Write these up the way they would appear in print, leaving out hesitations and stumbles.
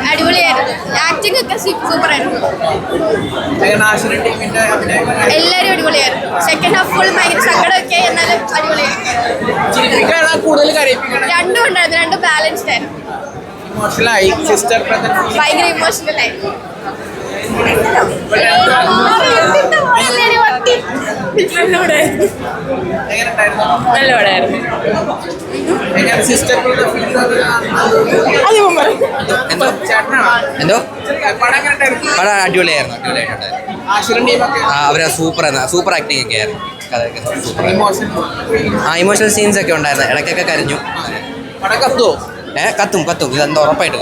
അടിപൊളിയായിരുന്നു. ആക്ടിംഗ് ഒക്കെ സൂപ്പർ ആയിരുന്നു. എല്ലാരും അടിപൊളിയായിരുന്നു. സെക്കൻഡ് ഹാഫ് ഫുൾ ഭയങ്കര സങ്കടമൊക്കെ എന്നാലും അടിപൊളിയായിരുന്നു. രണ്ടും ഉണ്ടായിരുന്നു. രണ്ടും ബാലൻസ്ഡ് ആയിരുന്നു. ഭയങ്കര ഇമോഷണൽ ആയിരുന്നു. എന്തോ പടം അടിപൊളിയായിരുന്നു. അവര് സൂപ്പർ ആക്ടിങ് ഒക്കെ ആയിരുന്നു. ഇമോഷണൽ സീൻസ് ഒക്കെ ഉണ്ടായിരുന്നു. ഇടയ്ക്കൊക്കെ കരഞ്ഞു. കത്തും ഇതെന്താ ഉറപ്പായിട്ട്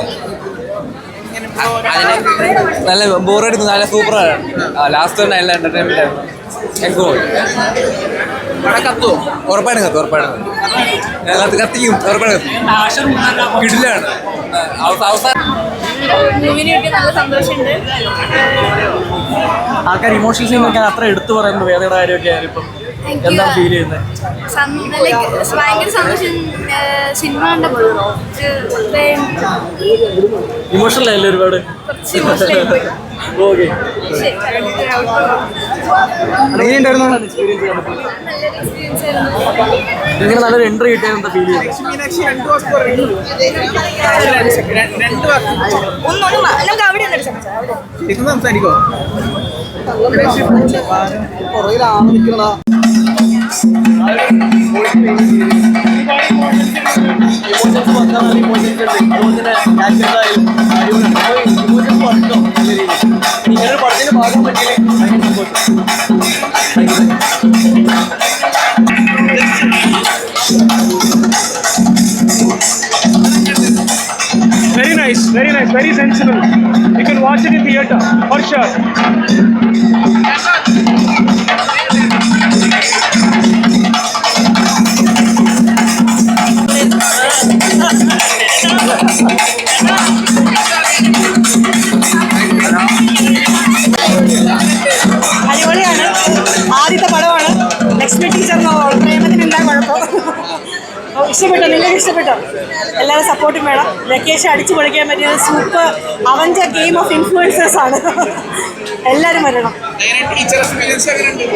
അതിന് നല്ല ബോറടിക്കുന്നു. നല്ല സൂപ്പറാണ്. ലാസ്റ്റ് നല്ല എന്റർടൈൻമെന്റ് ആയിരുന്നു. ഉറപ്പാണ് കത്തിക്കും. ഉറപ്പാണ് കിടിലാണ്. ആൾക്കാർ ഇമോഷണൽ സീനൊക്കെ അത്ര എടുത്തു പറയുന്നത് വേദയുടെ കാര്യമൊക്കെ ഇപ്പം എന്താ ഫീൽ ചെയ്യുന്നത്? ഭയങ്കര സന്തോഷം. സിനിമ കണ്ടപ്പോൾ ഇമോഷണൽ ആയില്ലേ ഒരുപാട്? ഓക്കെ, ഇങ്ങനെ നല്ലൊരു എൻട്രി കിട്ടിയാൽ എന്താ ഫീൽ ചെയ്യുന്നത്? സംസാരിക്കോ? ഇങ്ങനൊരു പടത്തിന് ഭാഗം പറ്റിയില്ലേ very nice, very sensible. You can watch it in theater for sure. അടിപൊളിയാണ്. ആദ്യത്തെ പടമാണ്. ലക്ഷ്മി ടീച്ചർ പ്രേമത്തിന് എന്താ കുഴപ്പം? ഇഷ്ടപ്പെട്ടോ? നിങ്ങൾക്ക് ഇഷ്ടപ്പെട്ടോ? എല്ലാവരും സപ്പോർട്ടും വേണം. വെക്കേഷൻ അടിച്ചു പൊളിക്കാൻ പറ്റിയത് സൂപ്പർ അവൻ്റെ ഗെയിം ഓഫ് ഇൻഫ്ലുവൻസേഴ്സ് ആണ്. എല്ലാവരും വരണം.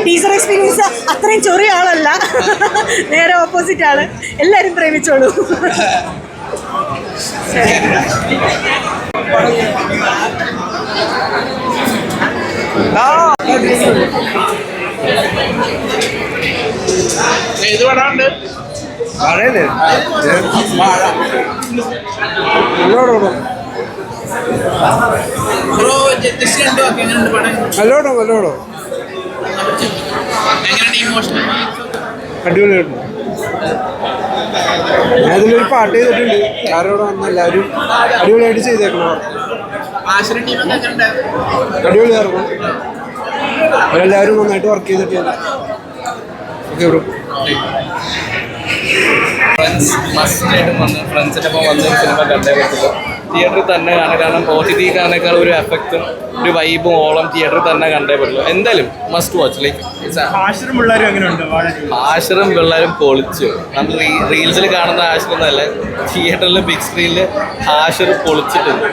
ടീച്ചർ എക്സ്പീരിയൻസ് അത്രയും ചെറിയ ആളല്ല, നേരെ ഓപ്പോസിറ്റ് ആണ്. എല്ലാവരും പ്രേമിച്ചോളൂ. ഏത് പടമുണ്ട്? അടിപൊളിയായിരുന്നു. അതിലൊരു പാട്ട് ചെയ്തിട്ടുണ്ട്. ആരോട് വന്ന എല്ലാവരും അടിപൊളിയായിട്ട് ചെയ്തേക്കണം. അടിപൊളിയായിരുന്നു. അവരെല്ലാവരും നന്നായിട്ട് വർക്ക് ചെയ്തിട്ടുണ്ട്. Okay bro. ഫ്രണ്ട്സ് മസ്റ്റായിട്ടും വന്ന് ഫ്രണ്ട്സിൻ്റെ ഒപ്പം വന്ന് സിനിമ കണ്ടേ പറ്റുള്ളൂ. തിയേറ്ററിൽ തന്നെ കാണാൻ. കാരണം OTT കാണേക്കാൾ ഒരു എഫക്റ്റും ഒരു വൈബും ഓളം തിയേറ്ററിൽ തന്നെ കണ്ടേ പറ്റുള്ളൂ. എന്തായാലും മസ്റ്റ് വാച്ച്. ലൈക്ക് ആശറും പിള്ളേരും പൊളിച്ചു. നമ്മൾ റീൽസിൽ കാണുന്ന ആശറൊന്നല്ല, തിയേറ്ററിൽ ബിഗ് സ്ക്രീനിൽ ആശർ പൊളിച്ചിട്ടുണ്ട്.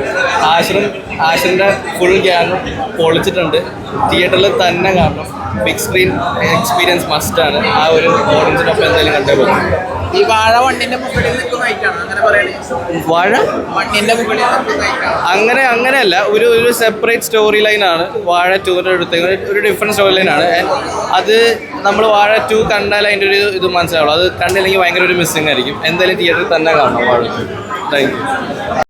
ആശറിൻ്റെ ഫുൾ ഗ്യാങ്ങും പൊളിച്ചിട്ടുണ്ട്. തിയേറ്ററിൽ തന്നെ കാണണം. ബിഗ് സ്ക്രീൻ എക്സ്പീരിയൻസ് മസ്റ്റാണ്. ആ ഒരു ഓഡിയൻസിനൊപ്പം എന്തായാലും കണ്ടേ പറ്റും. ഈ വാഴ വണ്ണിന്റെ മുകളിൽ നിൽക്കുന്നതായിട്ടാണ് അങ്ങനെ പറയുന്നത്. വാഴ വണ്ണിന്റെ മുകളിൽ നിൽക്കുന്നതായിട്ടാണ് അങ്ങനെയല്ല. ഒരു സെപ്പറേറ്റ് സ്റ്റോറി ലൈനാണ് വാഴ 2ൻ്റെ അടുത്തേക്ക്. ഒരു ഡിഫറെൻറ്റ് സ്റ്റോറി ലൈനാണ്. അത് നമ്മൾ വാഴ 2 കണ്ടാൽ അതിൻ്റെ ഒരു ഇത് മനസ്സിലാവുള്ളൂ. അത് കണ്ടില്ലെങ്കിൽ ഭയങ്കര ഒരു മിസ്സിങ് ആയിരിക്കും. എന്തായാലും തിയേറ്ററിൽ തന്നെ കാണണം വാഴ 2. Thank you.